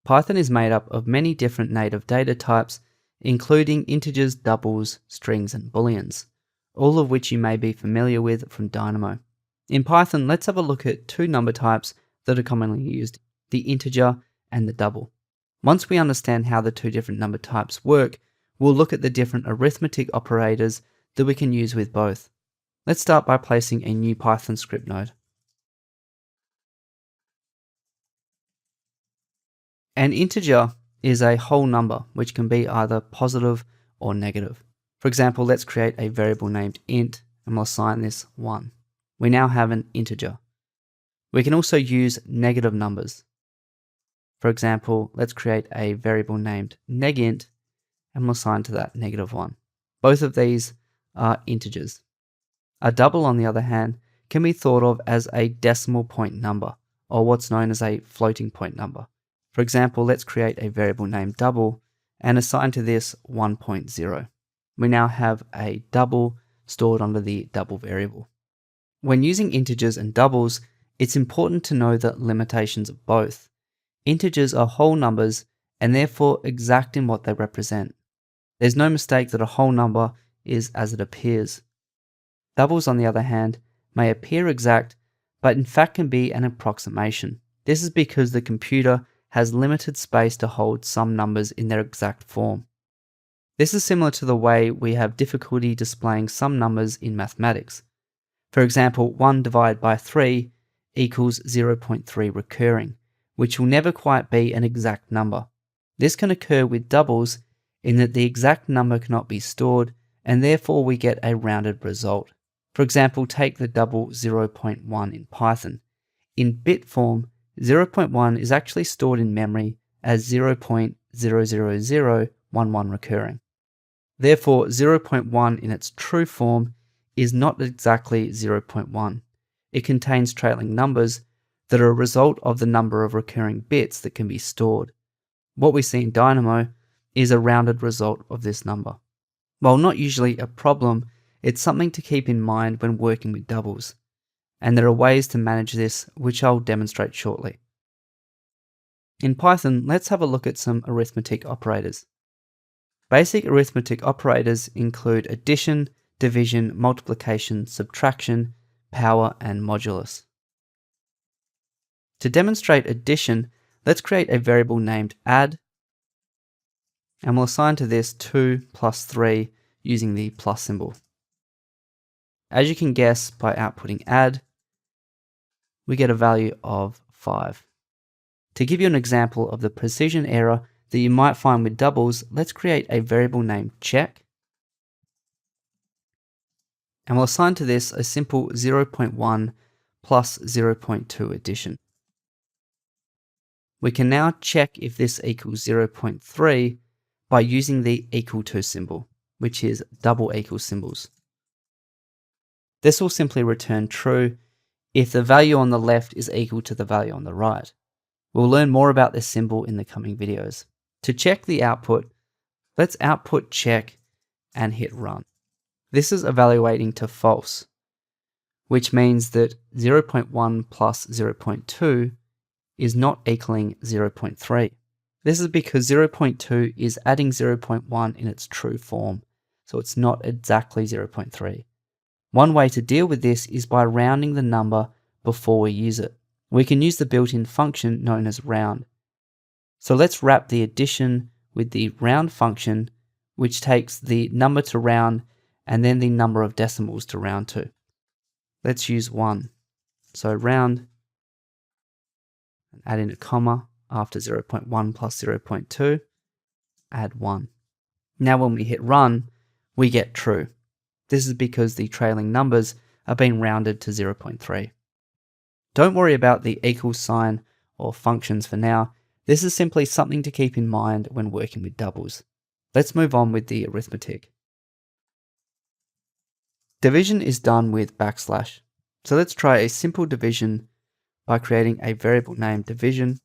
Python is made up of many different native data types, including integers, doubles, strings, and booleans, all of which you may be familiar with from Dynamo. In Python, let's have a look at two number types that are commonly used, the integer and the double. Once we understand how the two different number types work, we'll look at the different arithmetic operators that we can use with both. Let's start by placing a new Python script node. An integer is a whole number which can be either positive or negative. For example, let's create a variable named int and we'll assign this 1. We now have an integer. We can also use negative numbers. For example, let's create a variable named negint and we'll assign to that -1. Both of these are integers. A double, on the other hand, can be thought of as a decimal point number, or what's known as a floating point number. For example, let's create a variable named double and assign to this 1.0. We now have a double stored under the double variable. When using integers and doubles, it's important to know the limitations of both. Integers are whole numbers and therefore exact in what they represent. There's no mistake that a whole number is as it appears. Doubles, on the other hand, may appear exact, but in fact can be an approximation. This is because the computer has limited space to hold some numbers in their exact form. This is similar to the way we have difficulty displaying some numbers in mathematics. For example, 1 divided by 3 equals 0.3 recurring, which will never quite be an exact number. This can occur with doubles in that the exact number cannot be stored, and therefore we get a rounded result. For example, take the double 0.1 in Python. In bit form, 0.1 is actually stored in memory as 0.00011 recurring. Therefore, 0.1 in its true form is not exactly 0.1. It contains trailing numbers that are a result of the number of recurring bits that can be stored. What we see in Dynamo is a rounded result of this number. While not usually a problem, it's something to keep in mind when working with doubles, and there are ways to manage this which I'll demonstrate shortly. In Python, let's have a look at some arithmetic operators. Basic arithmetic operators include addition, division, multiplication, subtraction, power, and modulus. To demonstrate addition, let's create a variable named add, and we'll assign to this 2 plus 3 using the plus symbol. As you can guess by outputting add, we get a value of 5. To give you an example of the precision error that you might find with doubles, let's create a variable named check, and we'll assign to this a simple 0.1 plus 0.2 addition. We can now check if this equals 0.3 by using the equal to symbol, which is double equal symbols. This will simply return true if the value on the left is equal to the value on the right. We'll learn more about this symbol in the coming videos. To check the output, let's output check and hit run. This is evaluating to false, which means that 0.1 plus 0.2 is not equaling 0.3. This is because 0.2 is adding 0.1 in its true form, so it's not exactly 0.3. One way to deal with this is by rounding the number before we use it. We can use the built-in function known as round. So let's wrap the addition with the round function, which takes the number to round and then the number of decimals to round to. Let's use 1. So round, and add in a comma after 0.1 plus 0.2, add 1. Now when we hit run, we get true. This is because the trailing numbers are being rounded to 0.3. Don't worry about the equal sign or functions for now. This is simply something to keep in mind when working with doubles. Let's move on with the arithmetic. Division is done with backslash. So let's try a simple division by creating a variable named division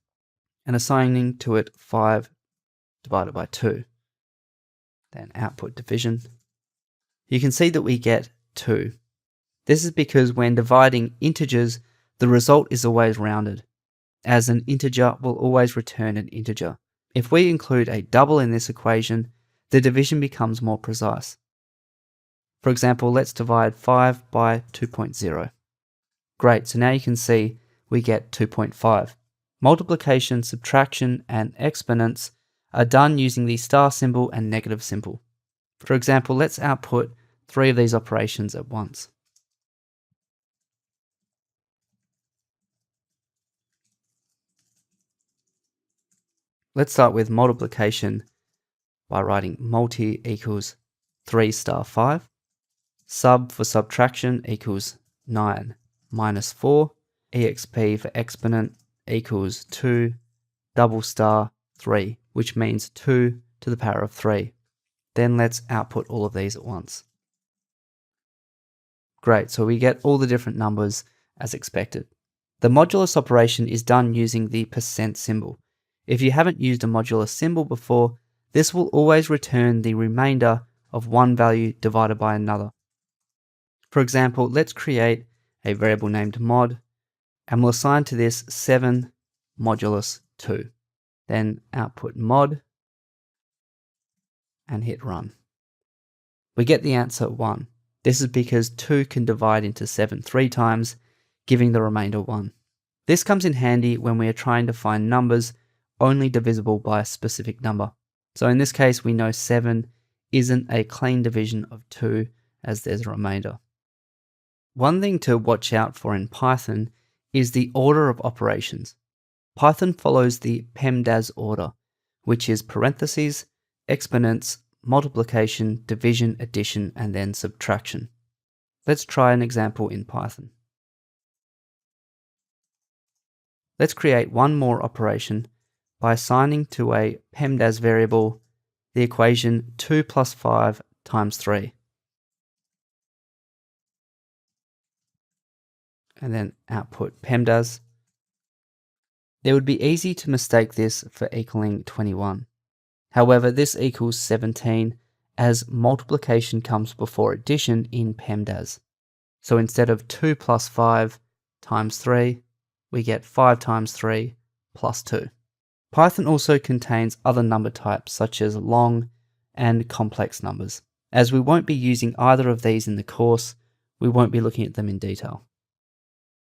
and assigning to it 5 divided by 2. Then output division. You can see that we get 2. This is because when dividing integers, the result is always rounded. as an integer will always return an integer. If we include a double in this equation, the division becomes more precise. For example, let's divide 5 by 2.0. Great, so now you can see we get 2.5. Multiplication, subtraction, and exponents are done using the star symbol and negative symbol. For example, let's output 3 of these operations at once. Let's start with multiplication by writing multi equals 3 star 5. Sub for subtraction equals 9 minus 4. Exp for exponent equals 2 double star 3, which means 2 to the power of 3. Then let's output all of these at once. Great, so we get all the different numbers as expected. The modulus operation is done using the percent symbol. If you haven't used a modulus symbol before, this will always return the remainder of one value divided by another. For example, let's create a variable named mod, and we'll assign to this 7 modulus 2. Then output mod, and hit run. We get the answer 1. This is because 2 can divide into 7 3 times, giving the remainder 1. This comes in handy when we are trying to find numbers only divisible by a specific number. So in this case, we know 7 isn't a clean division of 2 as there's a remainder. One thing to watch out for in Python is the order of operations. Python follows the PEMDAS order, which is parentheses, exponents, multiplication, division, addition, and then subtraction. Let's try an example in Python. Let's create one more operation by assigning to a PEMDAS variable the equation 2 plus 5 times 3. And then output PEMDAS. It would be easy to mistake this for equaling 21. However, this equals 17 as multiplication comes before addition in PEMDAS. So instead of 2 plus 5 times 3, we get 5 times 3 plus 2. Python also contains other number types such as long and complex numbers. As we won't be using either of these in the course, we won't be looking at them in detail.